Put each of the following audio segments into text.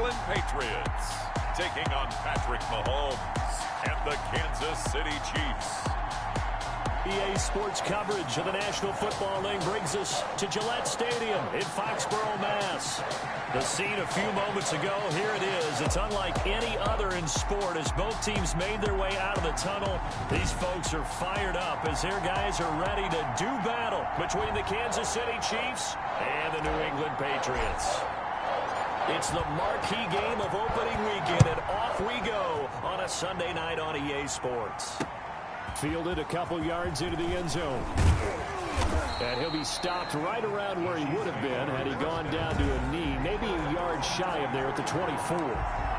England Patriots taking on Patrick Mahomes and the Kansas City Chiefs. EA Sports coverage of the National Football League brings us to Gillette Stadium in Foxborough, Mass. The scene a few moments ago, here it is. It's unlike any other in sport as both teams made their way out of the tunnel. These folks are fired up as their guys are ready to do battle between the Kansas City Chiefs and the New England Patriots. It's the marquee game of opening weekend, and off we go on a Sunday night on EA Sports. Fielded a couple yards into the end zone. And he'll be stopped right around where he would have been had he gone down to a knee, maybe a yard shy of there at the 24.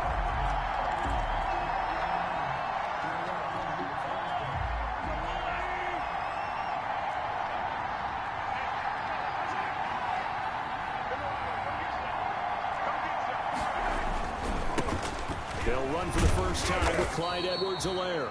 They'll run for the first time with Clyde Edwards-Helaire.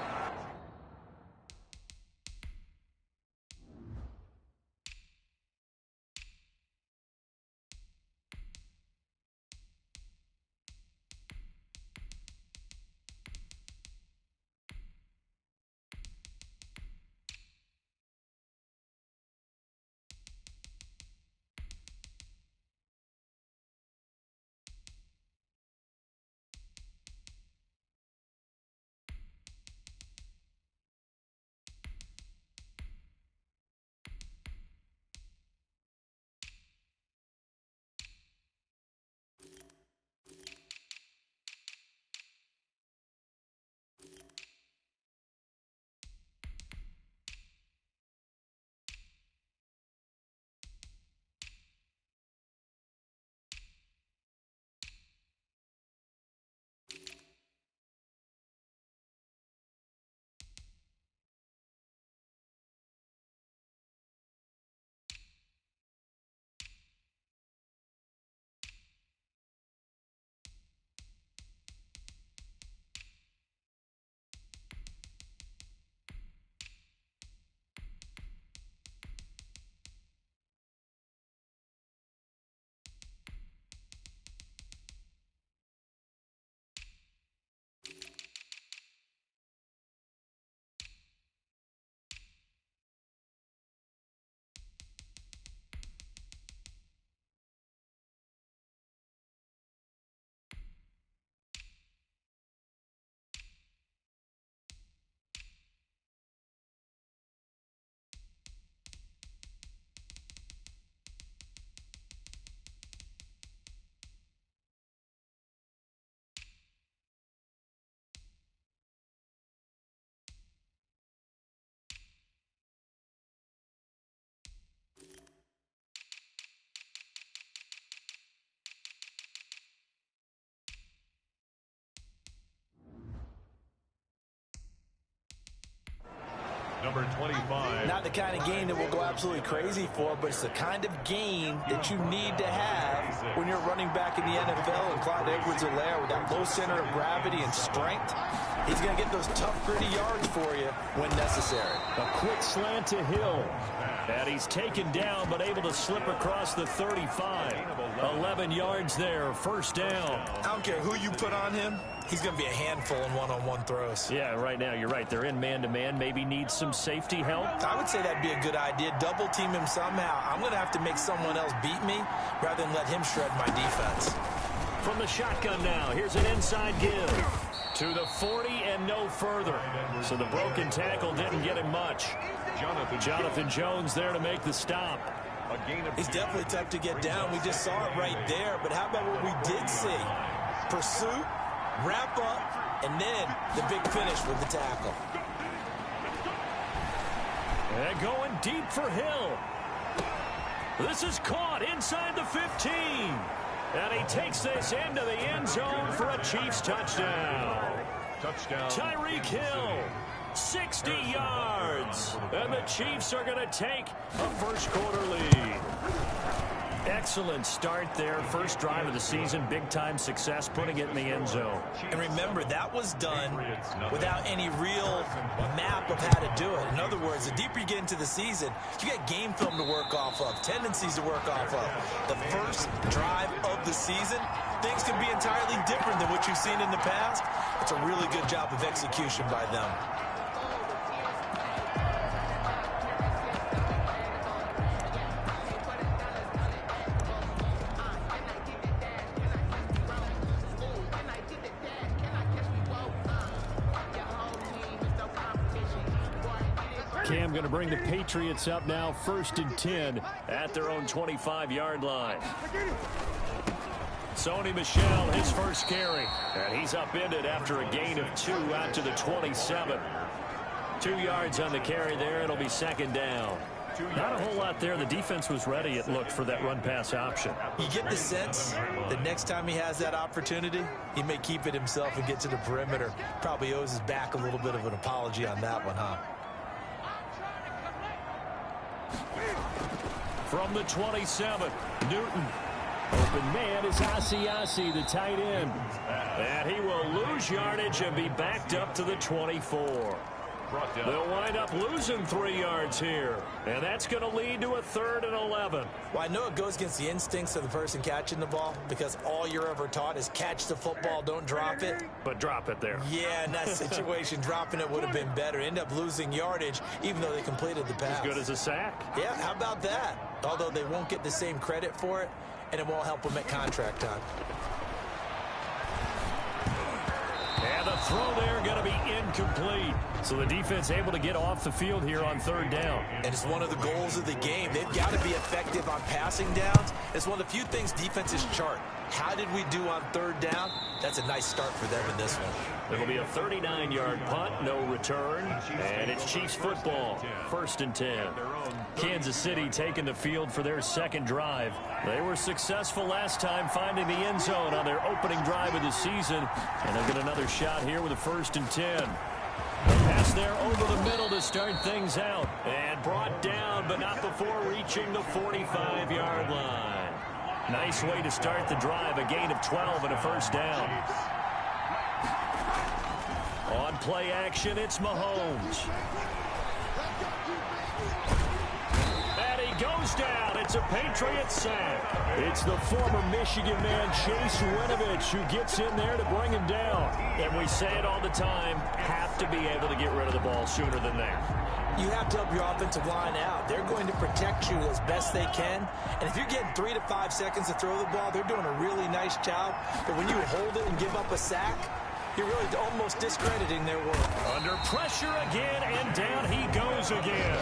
Number 25. Not the kind of game that we'll go absolutely crazy for, but it's the kind of game that you need to have when you're running back in the NFL. And Clyde Edwards-Helaire, with that low center of gravity and strength, he's going to get those tough, gritty yards for you when necessary. A quick slant to Hill. And he's taken down, but able to slip across the 35. 11 yards there, first down. I don't care who you put on him. He's going to be a handful in one-on-one throws. Yeah, right now, you're right. They're in man-to-man. Maybe need some safety help. I would say that'd be a good idea. Double team him somehow. I'm going to have to make someone else beat me rather than let him shred my defense. From the shotgun now, here's an inside give. To the 40 and no further. So the broken tackle didn't get him much. Jonathan Jones there to make the stop. He's definitely tough to get down. We just saw it right there. But how about what we did see? Pursuit, wrap up, and then the big finish with the tackle. And going deep for Hill. This is caught inside the 15. And he takes this into the end zone for a Chiefs touchdown. Tyreek Hill, 60 yards. And the Chiefs are going to take a first quarter lead. Excellent start there. First drive of the season. Big-time success putting it in the end zone. And remember, that was done without any real map of how to do it. In other words, the deeper you get into the season, you got game film to work off of, tendencies to work off of. The first drive of the season, things can be entirely different than what you've seen in the past. It's a really good job of execution by them. Cam going to bring the Patriots up now, 1st and 10 at their own 25-yard line. Sony Michel, his first carry, and he's upended after a gain of 2 out to the 27. 2 yards on the carry there. It'll be 2nd down. Not a whole lot there. The defense was ready, it looked, for that run-pass option. You get the sense that next time he has that opportunity, he may keep it himself and get to the perimeter. Probably owes his back a little bit of an apology on that one, huh? From the 27, Newton. Open man is Asiasi, the tight end. And he will lose yardage and be backed up to the 24. They'll wind up losing 3 yards here. And that's going to lead to a 3rd and 11. Well, I know it goes against the instincts of the person catching the ball because all you're ever taught is catch the football, don't drop it. But drop it there. Yeah, in that situation, dropping it would have been better. End up losing yardage even though they completed the pass. As good as a sack. Yeah, how about that? Although they won't get the same credit for it, and it won't help them at contract time. And the throw there going to be incomplete. So the defense able to get off the field here on 3rd down. And it's one of the goals of the game. They've got to be effective on passing downs. It's one of the few things defenses chart. How did we do on 3rd down? That's a nice start for them in this one. It'll be a 39-yard punt, no return, and it's Chiefs football, 1st and 10. Kansas City taking the field for their 2nd drive. They were successful last time finding the end zone on their opening drive of the season, and they'll get another shot here with a 1st and 10. Pass there over the middle to start things out, and brought down, but not before reaching the 45-yard line. Nice way to start the drive, a gain of 12 and a 1st down. On play action, it's Mahomes. And he goes down. It's a Patriots sack. It's the former Michigan man, Chase Winovich, who gets in there to bring him down. And we say it all the time, have to be able to get rid of the ball sooner than that. You have to help your offensive line out. They're going to protect you as best they can. And if you're getting 3 to 5 seconds to throw the ball, they're doing a really nice job. But when you hold it and give up a sack, you're really almost discrediting their work. Under pressure again, and down he goes again.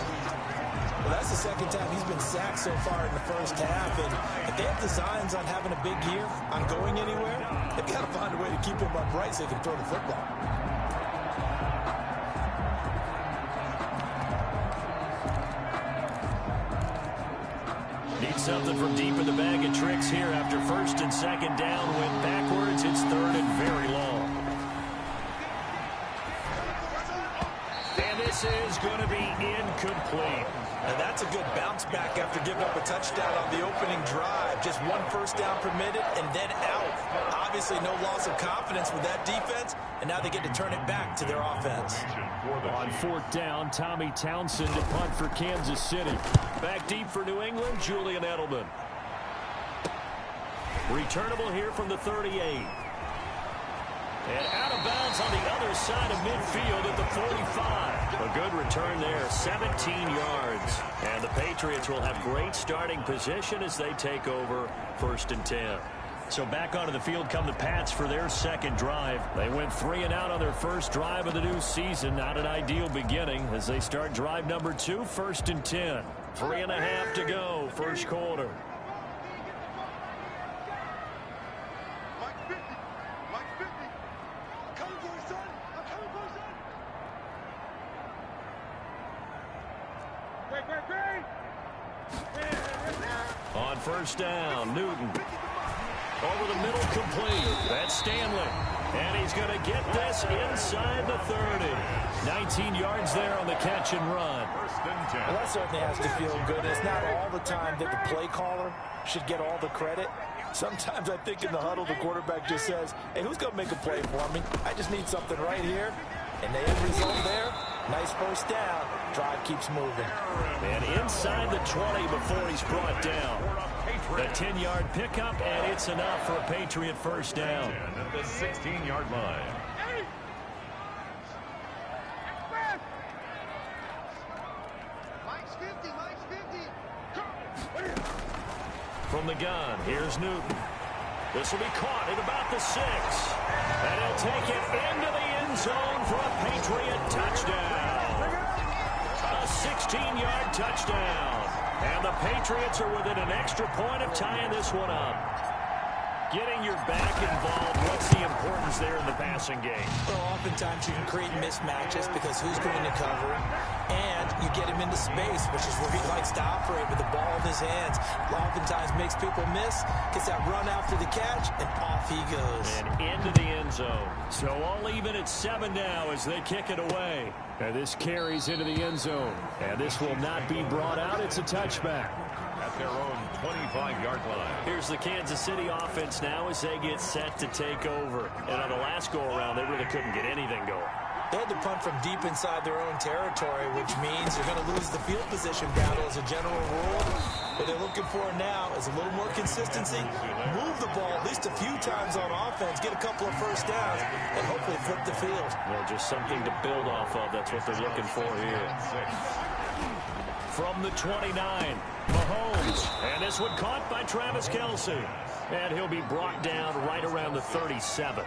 Well, that's the 2nd time he's been sacked so far in the 1st half. And if they have designs on having a big year, on going anywhere, they've got to find a way to keep him upright so they can throw the football. Need something from deep in the bag of tricks here after 1st and 2nd down. Went backwards. It's 3rd and very long. And this is going to be incomplete. And that's a good bounce back after giving up a touchdown on the opening drive. Just 1 1st down permitted and then out. Obviously no loss of confidence with that defense, and now they get to turn it back to their offense. On 4th down, Tommy Townsend to punt for Kansas City. Back deep for New England, Julian Edelman. Returnable here from the 38. And out of bounds on the other side of midfield at the 45. A good return there, 17 yards. And the Patriots will have great starting position as they take over 1st and 10. So back onto the field come the Pats for their 2nd drive. They went 3 and out on their 1st drive of the new season. Not an ideal beginning as they start drive number 2, 1st and 10. 3.5 to go, 1st quarter. On 1st down, Newton. Over the middle, complete. That's Stanley. And he's going to get this inside the 30. 19 yards there on the catch and run. Well, that certainly has to feel good. It's not all the time that the play caller should get all the credit. Sometimes I think in the huddle, the quarterback just says, hey, who's going to make a play for me? I just need something right here. And the end result there, nice first down. Drive keeps moving. And inside the 20 before he's brought down. The 10-yard pickup, and it's enough for a Patriot first down. At the 16-yard line. From the gun, here's Newton. This will be caught at about the 6. And he'll take it into the end zone for a Patriot touchdown. A 16-yard touchdown. And the Patriots are within an extra point of tying this one up. Getting your back involved, what's the importance there in the passing game? Well, oftentimes you can create mismatches because who's going to cover, and you get him into space, which is where he likes to operate with the ball in his hands. Oftentimes makes people miss, gets that run after the catch, and off he goes. And into the end zone. So all even at 7 now as they kick it away. And this carries into the end zone. And this will not be brought out. It's a touchback. At their own 25-yard line. Here's the Kansas City offense now as they get set to take over. And on the last go-around, they really couldn't get anything going. They had to punt from deep inside their own territory, which means they're going to lose the field position battle as a general rule. What they're looking for now is a little more consistency, move the ball at least a few times on offense, get a couple of first downs, and hopefully flip the field. Well, just something to build off of. That's what they're looking for here. From the 29, Mahomes. And this one caught by Travis Kelce. And he'll be brought down right around the 37.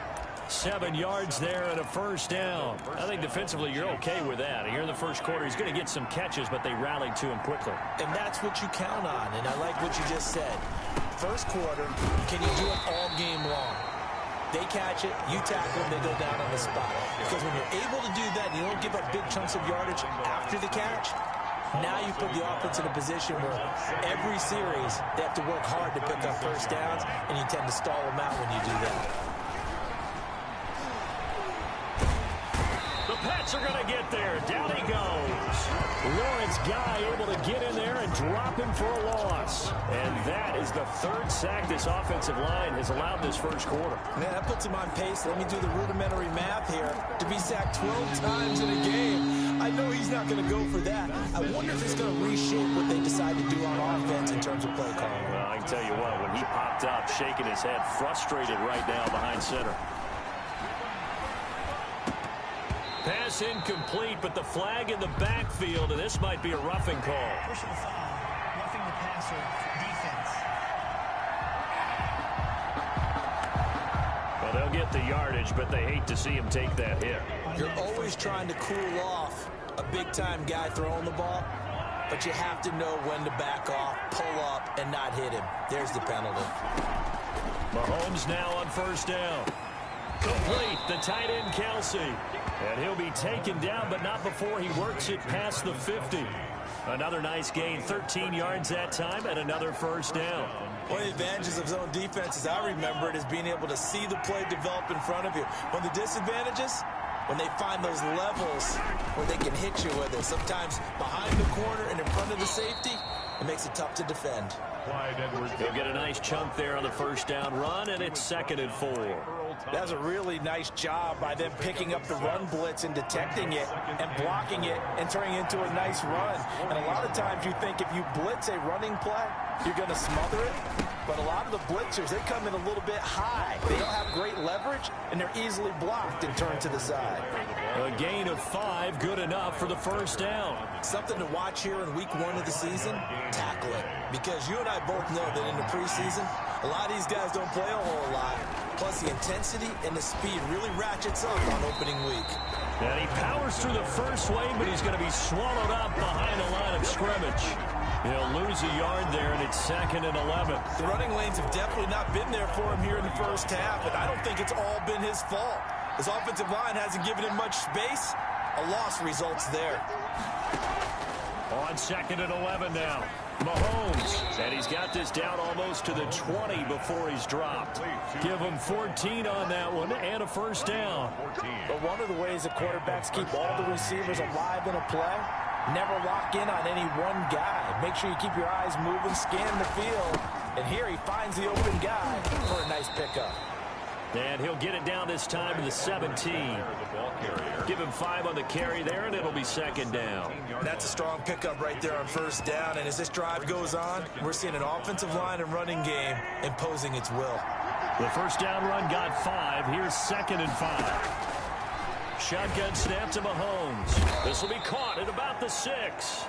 7 yards there and a first down. I think defensively you're okay with that. Here in the first quarter, he's going to get some catches, but they rallied to him quickly. And that's what you count on, and I like what you just said. First quarter, can you do it all game long? They catch it, you tackle them, they go down on the spot. Because when you're able to do that and you don't give up big chunks of yardage after the catch, now you put the offense in a position where every series they have to work hard to pick up first downs, and you tend to stall them out when you do that. The Pats are going to get there. Down he goes. Lawrence Guy able to get in there and drop him for a loss. And that is the third sack this offensive line has allowed this first quarter. Man, that puts him on pace. Let me do the rudimentary math here. To be sacked 12 times in a game, I know he's not going to go for that. I wonder if it's going to reshape what they decide to do on offense in terms of play calling. Well, I can tell you what, when he popped up, shaking his head, frustrated right now behind center. Pass incomplete, but the flag in the backfield, and this might be a roughing call. Personal foul, roughing the passer, defense. Well, they'll get the yardage, but they hate to see him take that hit. You're always trying to cool off a big-time guy throwing the ball, but you have to know when to back off, pull up, and not hit him. There's the penalty. Mahomes now on first down. Complete, the tight end Kelce. And he'll be taken down, but not before he works it past the 50. Another nice gain, 13 yards that time, and another first down. One of the advantages of zone defense, as I remember it, is being able to see the play develop in front of you. One of the disadvantages, when they find those levels where they can hit you with it, sometimes behind the corner and in front of the safety, it makes it tough to defend. They'll get a nice chunk there on the first down run, and it's 2nd and 4. That's a really nice job by them picking up the run blitz and detecting it and blocking it and turning it into a nice run. And a lot of times you think if you blitz a running play, you're going to smother it. But a lot of the blitzers, they come in a little bit high. They don't have great leverage, and they're easily blocked and turned to the side. A gain of 5, good enough for the first down. Something to watch here in week 1 of the season, tackling. Because you and I both know that in the preseason, a lot of these guys don't play a whole lot. Plus, the intensity and the speed really ratchets up on opening week. And he powers through the first wave, but he's going to be swallowed up behind the line of scrimmage. He'll lose a yard there, and it's 2nd and 11. The running lanes have definitely not been there for him here in the first half, and I don't think it's all been his fault. His offensive line hasn't given him much space. A loss results there. On 2nd and 11 now. Mahomes, and he's got this down almost to the 20 before he's dropped. Give him 14 on that one and a first down. But one of the ways that quarterbacks keep all the receivers alive in a play, never lock in on any one guy. Make sure you keep your eyes moving, scan the field. And here he finds the open guy for a nice pickup. And he'll get it down this time to the 17. Give him 5 on the carry there, and it'll be 2nd down. That's a strong pickup right there on first down. And as this drive goes on, we're seeing an offensive line and running game imposing its will. The first down run got 5. Here's 2nd and 5. Shotgun snap to Mahomes. This will be caught at about the 6.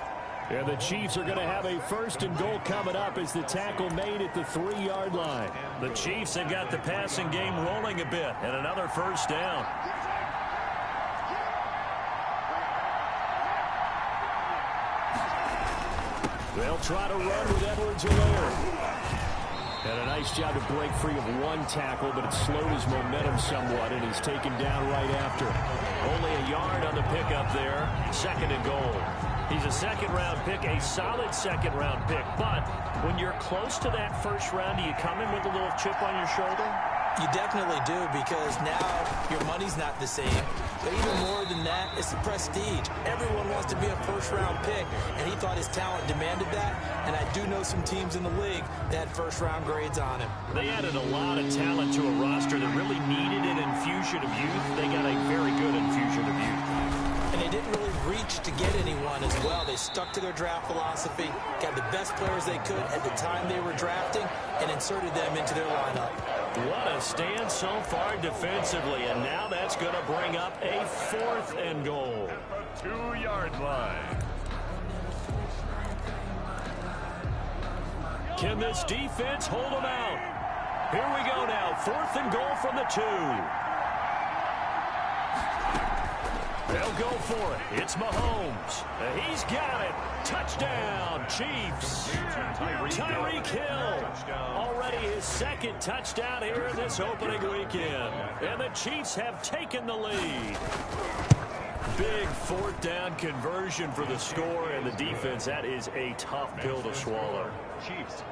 And the Chiefs are going to have a 1st and goal coming up as the tackle made at the 3-yard line. The Chiefs have got the passing game rolling a bit, and another first down. They'll try to run with Edwards-Helaire. And a nice job to break free of one tackle, but it slowed his momentum somewhat, and he's taken down right after. Only a yard on the pickup there. 2nd and goal. He's a 2nd-round pick, a solid 2nd-round pick. But when you're close to that 1st round, do you come in with a little chip on your shoulder? You definitely do, because now your money's not the same. But even more than that, it's the prestige. Everyone wants to be a 1st-round pick, and he thought his talent demanded that. And I do know some teams in the league that had 1st-round grades on him. They added a lot of talent to a roster that really needed an infusion of youth. They got a very good infusion of youth. And they didn't really reach to get anyone as well. They stuck to their draft philosophy, got the best players they could at the time they were drafting, and inserted them into their lineup. What a stand so far defensively, and now that's going to bring up a 4th and goal. 2-yard line. Can this defense hold them out? Here we go now, 4th and goal from the 2. They'll go for it. It's Mahomes. He's got it. Touchdown, Chiefs. Tyreek Hill. Already his 2nd touchdown here in this opening weekend. And the Chiefs have taken the lead. Big 4th down conversion for the score, and the defense, that is a tough pill to swallow.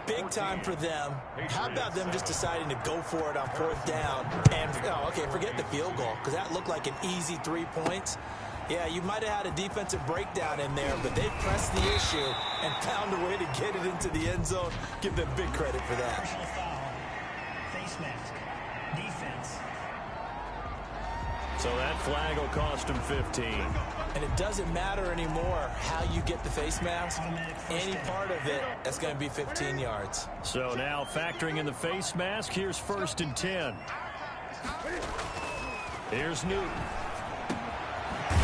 Big time for them. How about them just deciding to go for it on 4th down? And, okay, forget the field goal, because that looked like an easy 3 points. Yeah, you might have had a defensive breakdown in there, but they pressed the issue and found a way to get it into the end zone. Give them big credit for that. Personal foul. Face mask. Defense. So that flag will cost him 15. And it doesn't matter anymore how you get the face mask. Any part of it, that's going to be 15 yards. So now factoring in the face mask, here's 1st and 10. Here's Newton.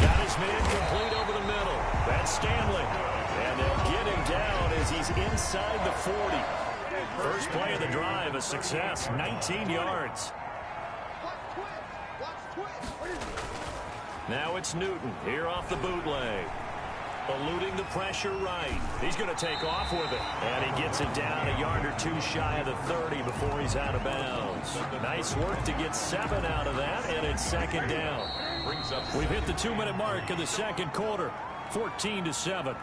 Got his man complete over the middle. That's Stanley. And they'll get him down as he's inside the 40. First play of the drive, a success, 19 yards. Now it's Newton here off the bootleg. Eluding the pressure right. He's going to take off with it. And he gets it down a yard or 2 shy of the 30 before he's out of bounds. Nice work to get 7 out of that, and it's 2nd down. We've hit the 2-minute mark of the 2nd quarter. 14-7.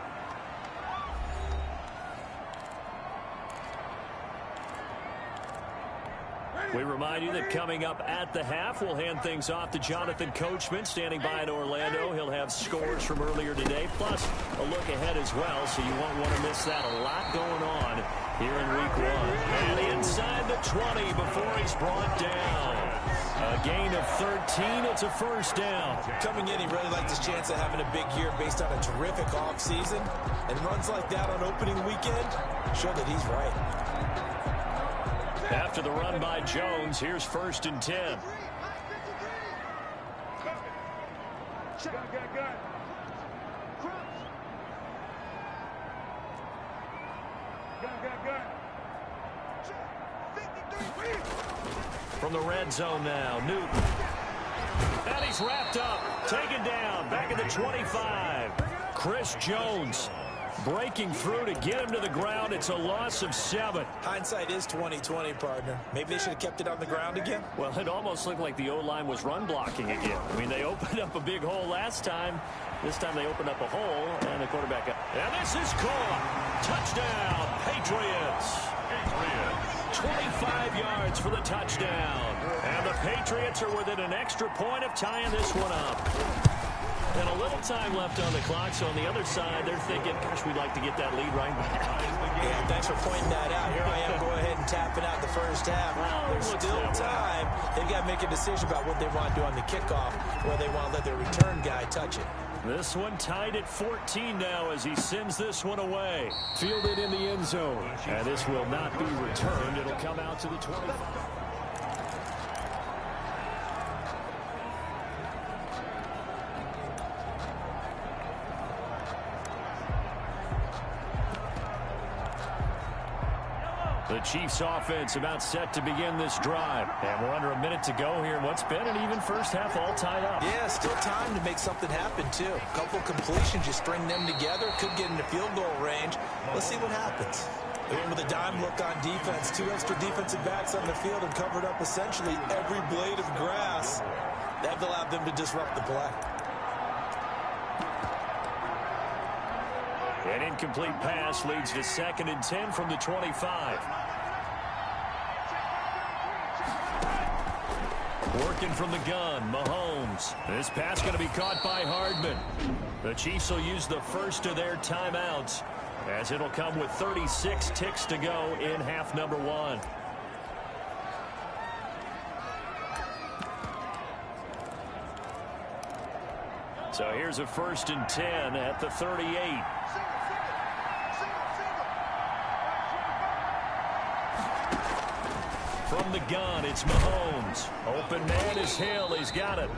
We remind you that coming up at the half, we'll hand things off to Jonathan Coachman, standing by in Orlando. He'll have scores from earlier today, plus a look ahead as well, so you won't want to miss that. A lot going on here in week 1. And inside the 20 before he's brought down. A gain of 13. It's a first down. Coming in, he really liked his chance of having a big year based on a terrific offseason. And runs like that on opening weekend show that he's right. After the run by Jones, here's 1st and 10. From the red zone now, Newton. And he's wrapped up, taken down, back at the 25. Chris Jones Breaking through to get him to the ground. It's a loss of 7. Hindsight is 20/20, partner. Maybe they should have kept it on the ground again. Well, it almost looked like the O-line was run blocking again. I mean, they opened up a big hole last time. This time they opened up a hole, and the quarterback got... And this is caught. Touchdown, Patriots. 25 yards for the touchdown. And the Patriots are within an extra point of tying this one up. And a little time left on the clock, so on the other side, they're thinking, gosh, we'd like to get that lead right back. Yeah, thanks for pointing that out. Here I am, go ahead and tapping out the first half. Well, there's still time. They've got to make a decision about what they want to do on the kickoff, or they want to let their return guy touch it. This one tied at 14 now as he sends this one away. Fielded in the end zone. And this will not be returned. It'll come out to the 25. The Chiefs offense about set to begin this drive. And we're under a minute to go here. What's been an even first half all tied up. Yeah, still time to make something happen, too. A couple completions, you string them together. Could get into field goal range. Let's see what happens. Again, with a dime look on defense, 2 extra defensive backs on the field and covered up essentially every blade of grass. That allowed them to disrupt the play. An incomplete pass leads to 2nd and 10 from the 25. Working from the gun, Mahomes. This pass going to be caught by Hardman. The Chiefs will use the first of their timeouts, as it'll come with 36 ticks to go in half number 1. So here's a 1st and 10 at the 38. From the gun, it's Mahomes. Open man is Hill. He's got it.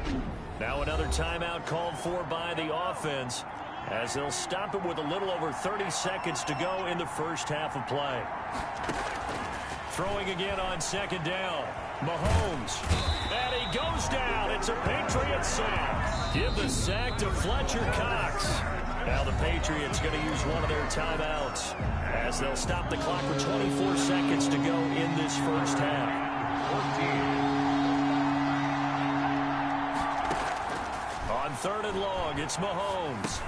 Now another timeout called for by the offense, as they'll stop it with a little over 30 seconds to go in the first half of play. Throwing again on 2nd down. Mahomes. And he goes down. It's a Patriots sack. Give the sack to Fletcher Cox. Now the Patriots going to use one of their timeouts, as they'll stop the clock with 24 seconds to go in this first half. On 3rd and long, it's Mahomes.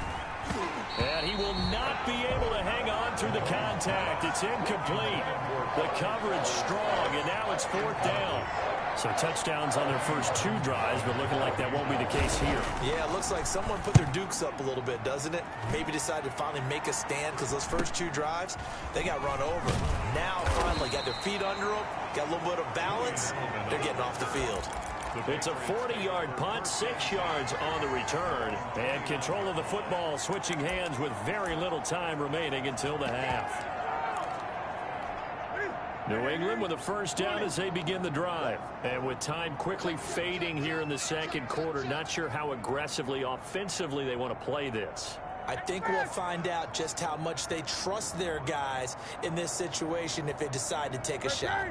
And he will not be able to hang on through the contact. It's incomplete. The coverage strong, and now it's 4th down. So touchdowns on their first 2 drives, but looking like that won't be the case here. Yeah, it looks like someone put their dukes up a little bit, doesn't it? Maybe decided to finally make a stand, because those first 2 drives, they got run over. Now, finally, got their feet under them, got a little bit of balance. They're getting off the field. It's a 40-yard punt, 6 yards on the return. And control of the football switching hands with very little time remaining until the half. New England with a 1st down as they begin the drive. And with time quickly fading here in the 2nd quarter, not sure how aggressively, offensively they want to play this. I think we'll find out just how much they trust their guys in this situation if they decide to take a shot.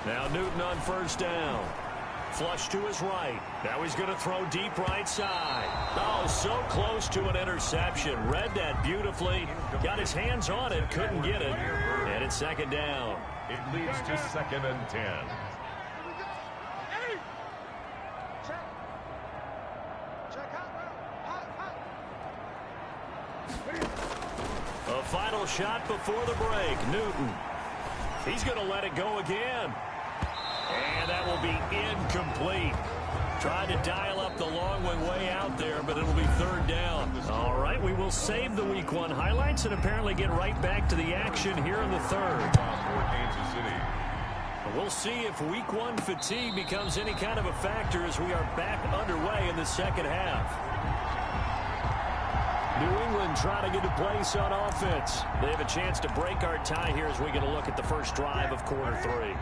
Now Newton on 1st down. Flush to his right. Now he's going to throw deep right side. Oh, so close to an interception. Read that beautifully. Got his hands on it. Couldn't get it. And it's 2nd down. It leads to 2nd and 10. A final shot before the break. Newton. He's going to let it go again. And that will be incomplete. Tried to dial up the long way out there, but it'll be 3rd down. All right, we will save the Week 1 highlights and apparently get right back to the action here in the 3rd. Kansas City. We'll see if Week 1 fatigue becomes any kind of a factor as we are back underway in the 2nd half. New England trying to get a place on offense. They have a chance to break our tie here as we get a look at the first drive of quarter 3.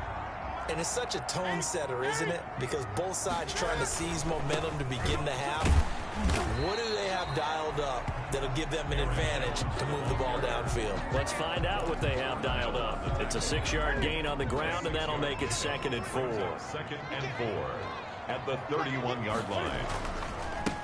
And it's such a tone setter, isn't it? Because both sides trying to seize momentum to begin the half. What do they have dialed up that'll give them an advantage to move the ball downfield? Let's find out what they have dialed up. It's a 6-yard gain on the ground, and that'll make it 2nd and 4. 2nd and 4 at the 31-yard line.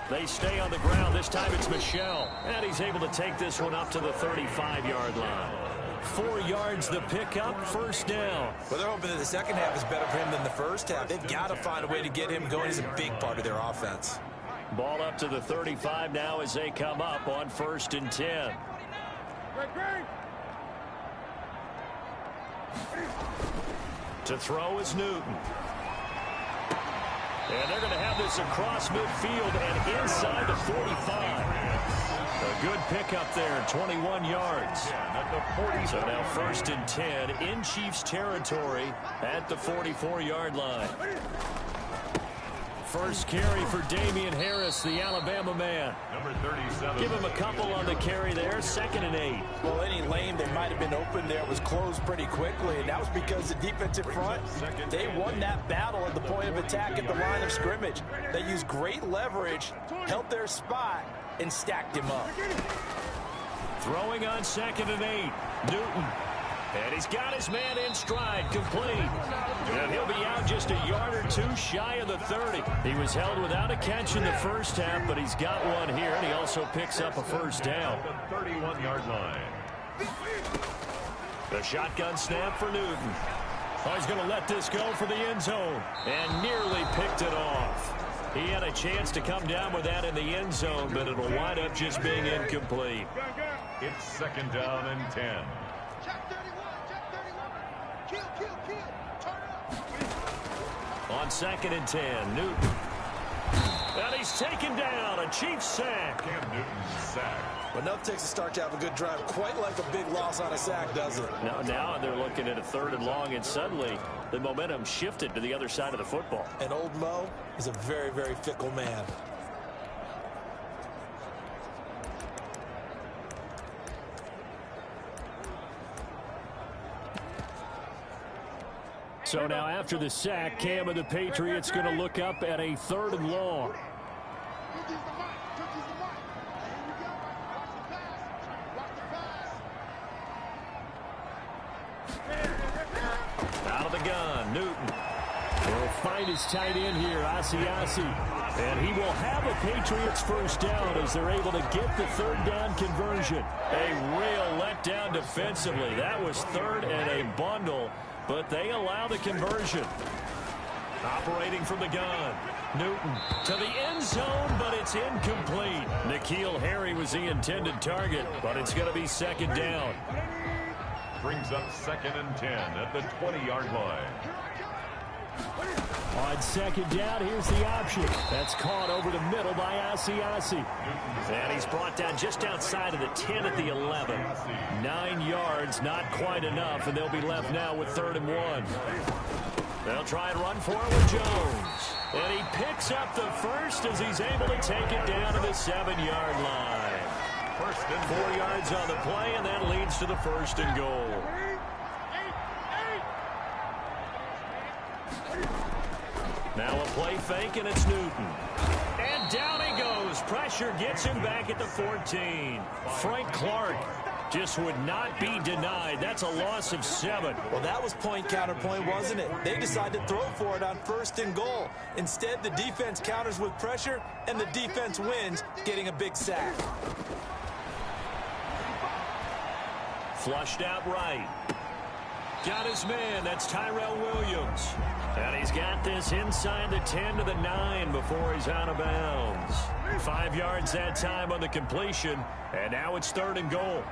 They stay on the ground. This time it's Michel, and he's able to take this one up to the 35-yard line. 4 yards the pickup, 1st down. Well, they're hoping that the second half is better for him than the first half. They've got to find a way to get him going. He's a big part of their offense. Ball up to the 35 now as they come up on 1st and 10. To throw is Newton. And they're going to have this across midfield and inside the 45. A good pickup there, 21 yards. So now 1st and 10 in Chiefs territory at the 44-yard line. First carry for Damian Harris, the Alabama man. Number 37. Give him a couple on the carry there, 2nd and 8. Well, any lane that might have been open there was closed pretty quickly, and that was because the defensive front, they won that battle at the point of attack at the line of scrimmage. They used great leverage, held their spot, and stacked him up. Throwing on 2nd and 8, Newton. And he's got his man in stride, complete. And he'll be out just a yard or 2 shy of the 30. He was held without a catch in the first half, but he's got one here, and he also picks up a 1st down. The 31-yard line. The shotgun snap for Newton. Oh, he's going to let this go for the end zone, and nearly picked it off. He had a chance to come down with that in the end zone, but it'll wind up just being incomplete. It's 2nd down and 10. On 2nd and 10, Newton. And he's taken down, a Chiefs sack. Cam Newton's sack. Enough takes a start to have a good drive, quite like a big loss on a sack, does it? Now they're looking at a 3rd and long, and suddenly the momentum shifted to the other side of the football. And old Mo is a very, very fickle man. So now after the sack, Cam of the Patriots going to look up at a 3rd and long. Out of the gun, Newton will find his tight end here, Asiasi. And he will have a Patriots 1st down as they're able to get the 3rd down conversion. A real letdown defensively. That was 3rd and a bundle, but they allow the conversion. Operating from the gun, Newton to the end zone, but it's incomplete. N'Keal Harry was the intended target, but it's going to be 2nd down. Brings up 2nd and 10 at the 20-yard line. On 2nd down, here's the option. That's caught over the middle by Asiasi. And he's brought down just outside of the 10 at the 11. 9 yards, not quite enough, and they'll be left now with 3rd and 1. They'll try and run for it with Jones. And he picks up the first as he's able to take it down to the 7-yard line. 1st and 4 yards on the play, and that leads to the 1st and goal. Now a play fake, and it's Newton. And down he goes. Pressure gets him back at the 14. Frank Clark just would not be denied. That's a loss of 7. Well, that was point counterpoint, wasn't it? They decided to throw for it on 1st and goal. Instead, the defense counters with pressure, and the defense wins, getting a big sack. Flushed out right. Got his man. That's Tyrell Williams. And he's got this inside the 10 to the 9 before he's out of bounds. 5 yards that time on the completion. And now it's 3rd and goal.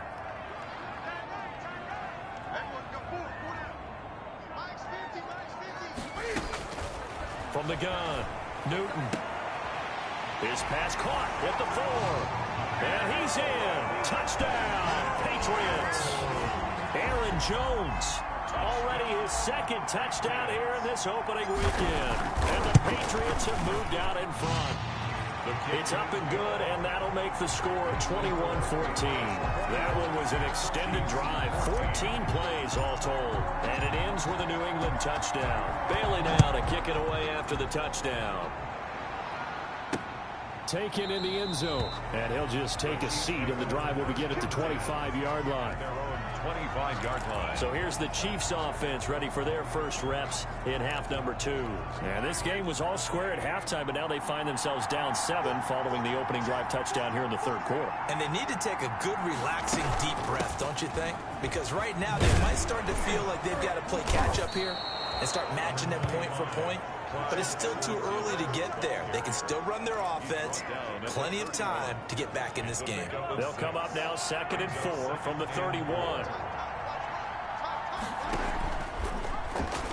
From the gun, Newton. His pass caught at the 4. And he's in. Touchdown, Patriots. Aaron Jones. Already his 2nd touchdown here in this opening weekend. And the Patriots have moved out in front. It's up and good, and that'll make the score 21-14. That one was an extended drive, 14 plays all told. And it ends with a New England touchdown. Bailey now to kick it away after the touchdown. taken in the end zone. And he'll just take a seat, and the drive will begin at the 25-yard line. 25-yard line. So here's the Chiefs offense ready for their first reps in half number 2. And this game was all square at halftime, but now they find themselves down 7 following the opening drive touchdown here in the third quarter. And they need to take a good, relaxing, deep breath, don't you think? Because right now they might start to feel like they've got to play catch-up here and start matching them point for point. But it's still too early to get there. They can still run their offense. Plenty of time to get back in this game. They'll come up now 2nd and 4 from the 31.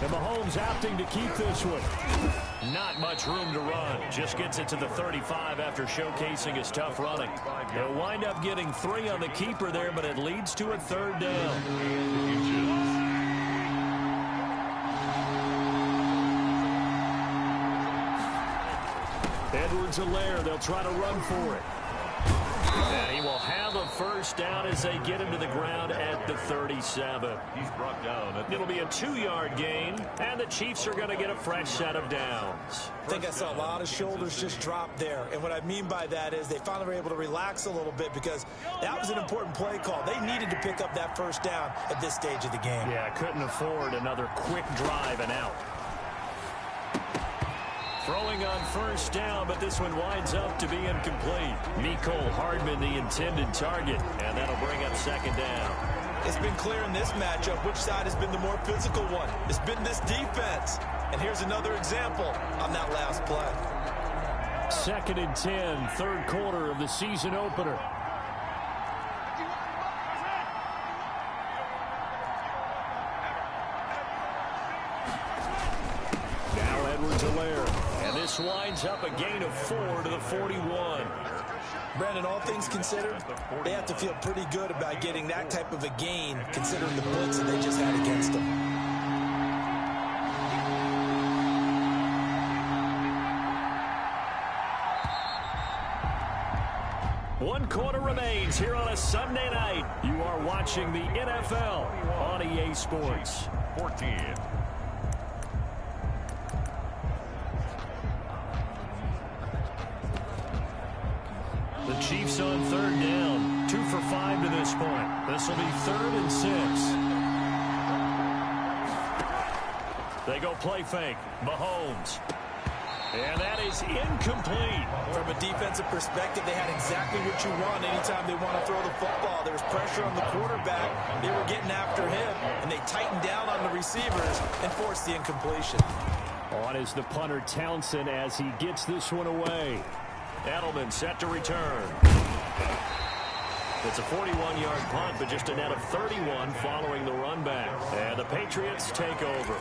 And Mahomes opting to keep this one. Not much room to run. Just gets it to the 35 after showcasing his tough running. They'll wind up getting 3 on the keeper there, but it leads to a 3rd down. Edwards-Helaire, they'll try to run for it. And he will have a first down as they get him to the ground at the 37. He's brought down. It'll be a 2-yard gain, and the Chiefs are going to get a fresh set of downs. I think I saw a lot of shoulders just drop there. And what I mean by that is they finally were able to relax a little bit because that was an important play call. They needed to pick up that first down at this stage of the game. Yeah, couldn't afford another quick drive and out. Throwing on first down, but this one winds up to be incomplete. Mecole Hardman, the intended target, and that'll bring up 2nd down. It's been clear in this matchup which side has been the more physical one. It's been this defense. And here's another example on that last play. 2nd and 10, 3rd quarter of the season opener. Now Edwards-Helaire. And this winds up a gain of 4 to the 41. Brandon, all things considered, they have to feel pretty good about getting that type of a gain considering the blitz that they just had against them. One quarter remains here on a Sunday night. You are watching the NFL on EA Sports. 14. The Chiefs on 3rd down. 2 for 5 to this point. This will be 3rd and 6. They go play fake. Mahomes. And that is incomplete. From a defensive perspective, they had exactly what you want anytime they want to throw the football. There was pressure on the quarterback. They were getting after him, and they tightened down on the receivers and forced the incompletion. On is the punter Townsend as he gets this one away. Edelman set to return. It's a 41-yard punt, but just a net of 31 following the run back. And the Patriots take over.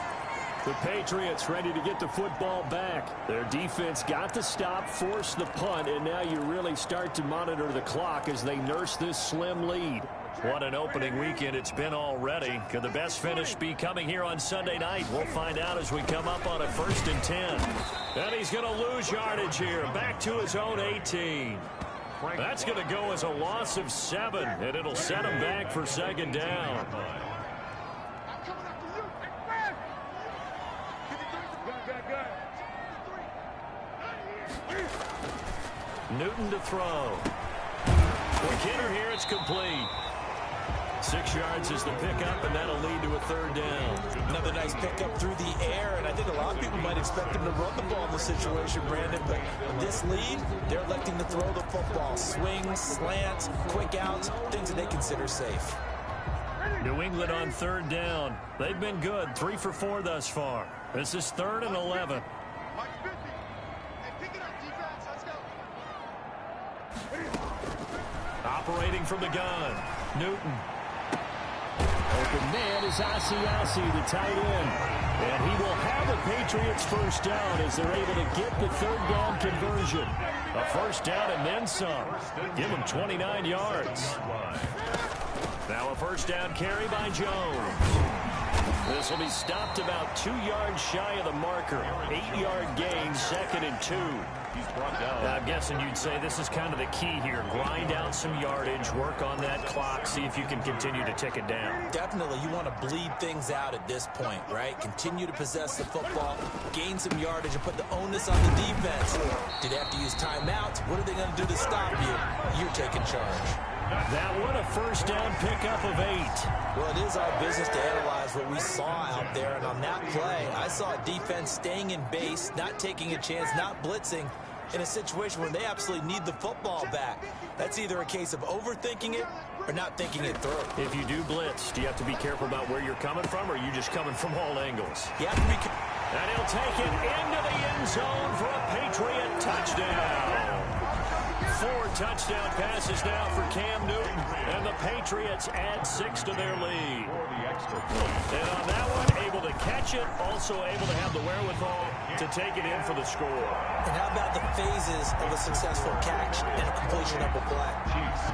The Patriots ready to get the football back. Their defense got the stop, forced the punt, and now you really start to monitor the clock as they nurse this slim lead. What an opening weekend it's been already. Could the best finish be coming here on Sunday night? We'll find out as we come up on a 1st and 10. And he's going to lose yardage here. Back to his own 18. That's going to go as a loss of 7, and it'll set him back for 2nd down. Newton to throw. McKinnon here, it's complete. 6 yards is the pickup, and that'll lead to a 3rd down. Another nice pickup through the air, and I think a lot of people might expect them to run the ball in this situation, Brandon, but with this lead, they're electing to throw the football. Swings, slants, quick outs, things that they consider safe. New England on 3rd down. They've been good, 3 for 4 thus far. This is 3rd and 11. Operating from the gun, Newton. Open man is Asiasi, the tight end. And he will have a Patriots first down as they're able to get the 3rd down conversion. A first down and then some. Give him 29 yards. Now a first down carry by Jones. This will be stopped about 2 yards shy of the marker. 8-yard gain, 2nd and 2. I'm guessing you'd say this is kind of the key here. Grind out some yardage, work on that clock, see if you can continue to tick it down. Definitely, you want to bleed things out at this point, right? Continue to possess the football, gain some yardage, and put the onus on the defense. Do they have to use timeouts? What are they going to do to stop you? You're taking charge. That one, a first down pickup of 8. Well, it is our business to analyze what we saw out there, and on that play, I saw a defense staying in base, not taking a chance, not blitzing, in a situation where they absolutely need the football back. That's either a case of overthinking it or not thinking it through. If you do blitz, do you have to be careful about where you're coming from, or are you just coming from all angles? You have to be and he'll take it into the end zone for a Patriot touchdown. 4 touchdown passes now for Cam Newton, and the Patriots add 6 to their lead. And on that one, able to catch it, also able to have the wherewithal to take it in for the score. And how about the phases of a successful catch and a completion of a play?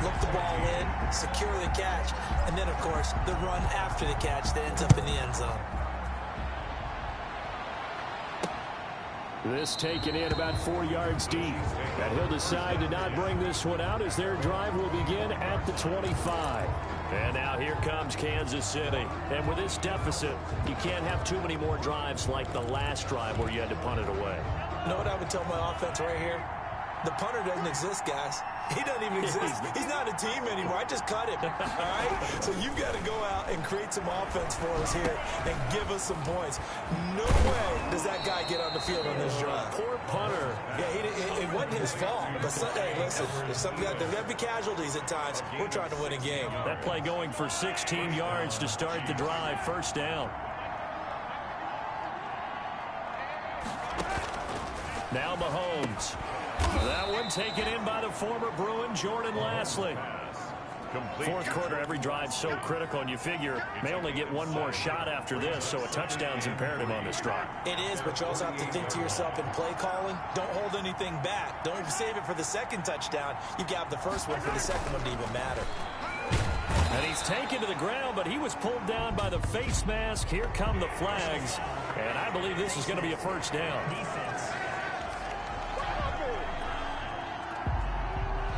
Look the ball in, secure the catch, and then, of course, the run after the catch that ends up in the end zone. This taken in about 4 yards deep. And he'll decide to not bring this one out as their drive will begin at the 25. And now here comes Kansas City. And with this deficit, you can't have too many more drives like the last drive where you had to punt it away. You know what I would tell my offense right here? The punter doesn't exist, guys. He doesn't even exist. He's not a team anymore. I just cut him. All right? So you've got to go out and create some offense for us here and give us some points. No way does that guy get on the field on this drive. Poor punter. Yeah, it wasn't his fault. But, hey, listen, there's going to be casualties at times. We're trying to win a game. That play going for 16 yards to start the drive. First down. Now Mahomes. That one taken in by the former Bruin, Jordan Lastly. Fourth quarter, every drive so critical, and you figure may only get one more shot after this, so a touchdown's imperative on this drive. It is, but you also have to think to yourself in play calling, don't hold anything back. Don't save it for the second touchdown. You got the first one for the second one to even matter. And he's taken to the ground, but he was pulled down by the face mask. Here come the flags, and I believe this is going to be a first down. Defense.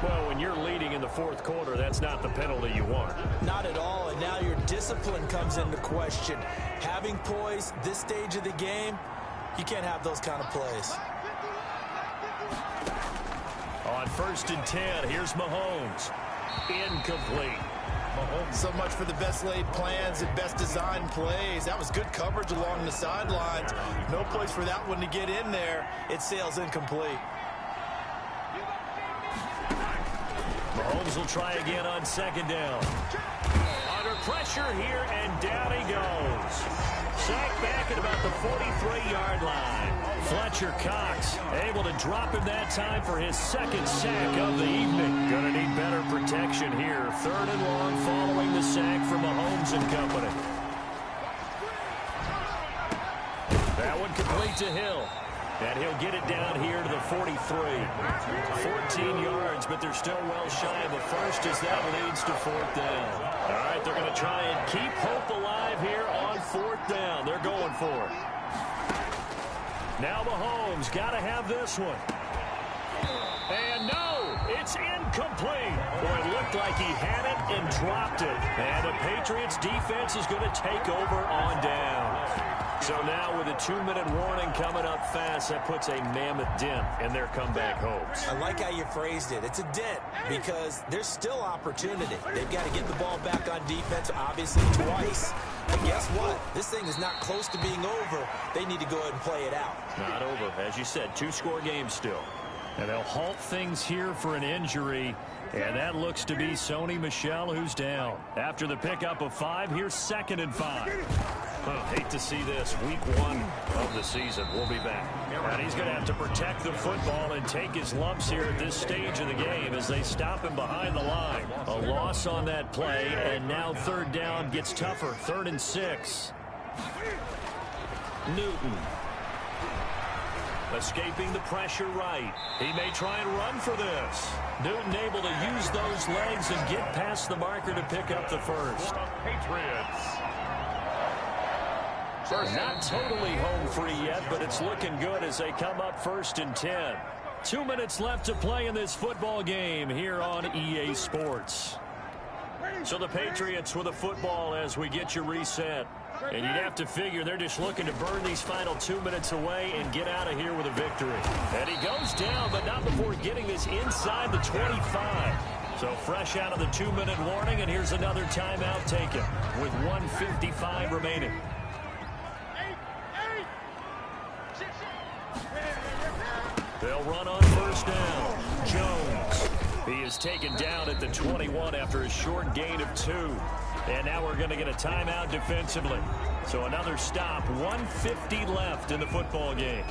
Well, when you're leading in the fourth quarter, that's not the penalty you want. Not at all, and now your discipline comes into question. Having poise this stage of the game, you can't have those kind of plays. On 1st and 10, here's Mahomes. Incomplete. So much for the best laid plans and best designed plays. That was good coverage along the sidelines. No place for that one to get in there. It sails incomplete. Mahomes will try again on 2nd down. Under pressure here, and down he goes. Sacked back at about the 43-yard line. Fletcher Cox able to drop him that time for his 2nd sack of the evening. Gonna need better protection here. 3rd and long following the sack from Mahomes and company. That one complete to Hill. And he'll get it down here to the 43. 14 yards, but they're still well shy of a first as that leads to 4th down. All right, they're going to try and keep hope alive here on 4th down. They're going for it. Now Mahomes got to have this one. And no, it's incomplete. Boy, it looked like he had it and dropped it. And the Patriots defense is going to take over on down. So now with a 2-minute warning coming up fast, that puts a mammoth dent in their comeback hopes. I like how you phrased it. It's a dent because there's still opportunity. They've got to get the ball back on defense, obviously, twice. And guess what? This thing is not close to being over. They need to go ahead and play it out. Not over. As you said, 2-score game still. And they'll halt things here for an injury. And that looks to be Sony Michel, who's down. After the pickup of 5, here's 2nd and 5. Hate to see this. Week 1 of the season. We'll be back. And he's going to have to protect the football and take his lumps here at this stage of the game as they stop him behind the line. A loss on that play, and now 3rd down gets tougher. 3rd and 6. Newton. Escaping the pressure right. He may try and run for this. Newton able to use those legs and get past the marker to pick up the first. Patriots. Not totally home free yet, but it's looking good as they come up 1st and 10. 2 minutes left to play in this football game here on EA Sports. So the Patriots with a football as we get you reset. And you'd have to figure they're just looking to burn these final 2 minutes away and get out of here with a victory. And he goes down, but not before getting this inside the 25. So fresh out of the 2-minute warning, and here's another timeout taken with 1:55 remaining. They'll run on 1st down. Jones. He is taken down at the 21 after a short gain of 2. And now we're going to get a timeout defensively. So another stop, 1:50 left in the football game.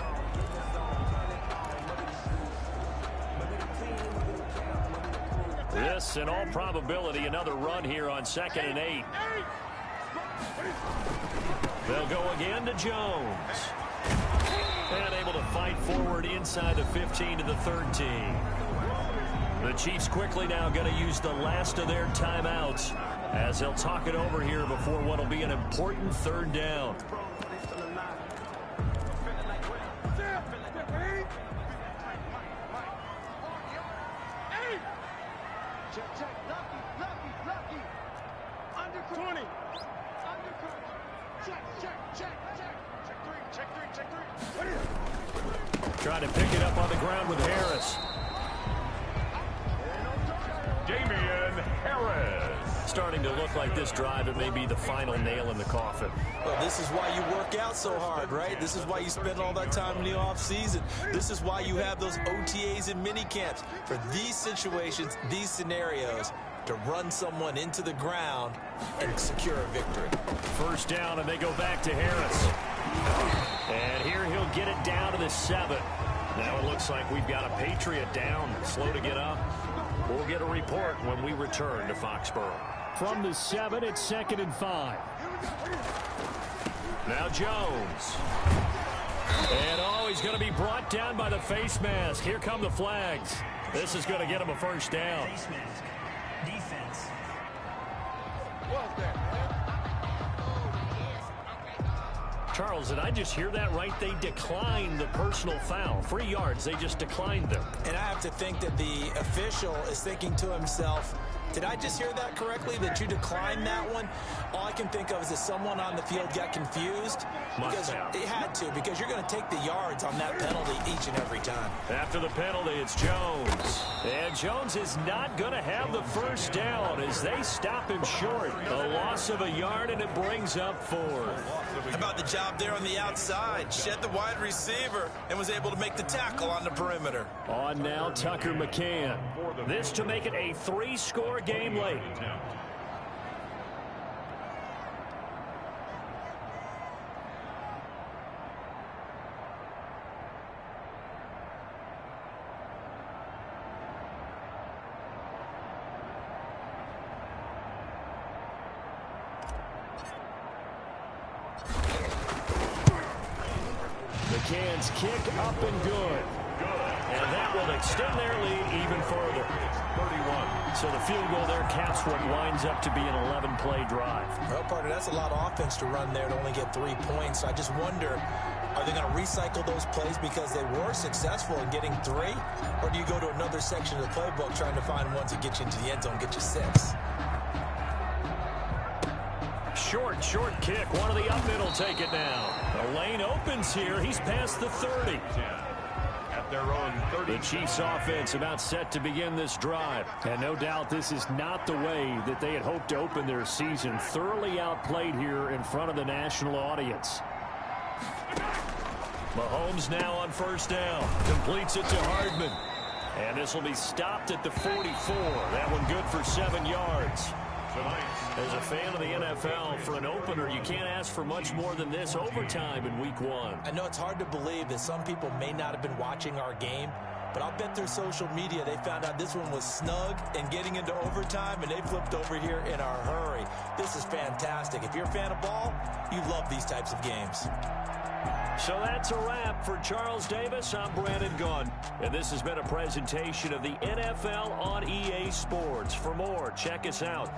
This, in all probability, another run here on 2nd and 8. They'll go again to Jones. And able to fight forward inside the 15 to the 13. The Chiefs quickly now going to use the last of their timeouts as they'll talk it over here before what will be an important 3rd down. Trying to pick it up on the ground with Harris. Starting to look like this drive, it may be the final nail in the coffin. Well, this is why you work out so hard, right? This is why you spend all that time in the offseason. This is why you have those OTAs and mini camps. For these situations, these scenarios, to run someone into the ground and secure a victory. 1st down, and they go back to Harris. And here he'll get it down to the 7. Now it looks like we've got a Patriot down, slow to get up. We'll get a report when we return to Foxborough. From the 7, it's 2nd and 5. Now Jones. And he's going to be brought down by the face mask. Here come the flags. This is going to get him a 1st down. Face mask. Defense. Charles, did I just hear that right? They declined the personal foul. 3 yards, they just declined them. And I have to think that the official is thinking to himself, did I just hear that correctly, that you declined that one? All I can think of is that someone on the field got confused. Because it had to, because you're going to take the yards on that penalty each and every time. After the penalty, it's Jones. And Jones is not going to have the 1st down as they stop him short. A loss of a yard, and it brings up 4. How about the job there on the outside? Shed the wide receiver and was able to make the tackle on the perimeter. On now, Tucker McCann. This to make it a 3-score game late. McCann's kick up and good. And that will extend their lead even further. 31. So the field goal there caps what winds up to be an 11-play drive. Well, partner, that's a lot of offense to run there to only get 3 points. So I just wonder, are they going to recycle those plays because they were successful in getting 3? Or do you go to another section of the playbook trying to find ones that get you into the end zone, get you 6? Short kick. One of the up middle take it now. The lane opens here. He's past the 30. At their own 30. The Chiefs offense about set to begin this drive. And no doubt this is not the way that they had hoped to open their season. Thoroughly outplayed here in front of the national audience. Mahomes now on 1st down. Completes it to Hardman. And this will be stopped at the 44. That one good for 7 yards. As a fan of the NFL, for an opener, you can't ask for much more than this overtime in Week 1. I know it's hard to believe that some people may not have been watching our game, but I'll bet through social media they found out this one was snug and getting into overtime, and they flipped over here in a hurry. This is fantastic. If you're a fan of ball, you love these types of games. So that's a wrap for Charles Davis. I'm Brandon Gunn, and this has been a presentation of the NFL on EA Sports. For more, check us out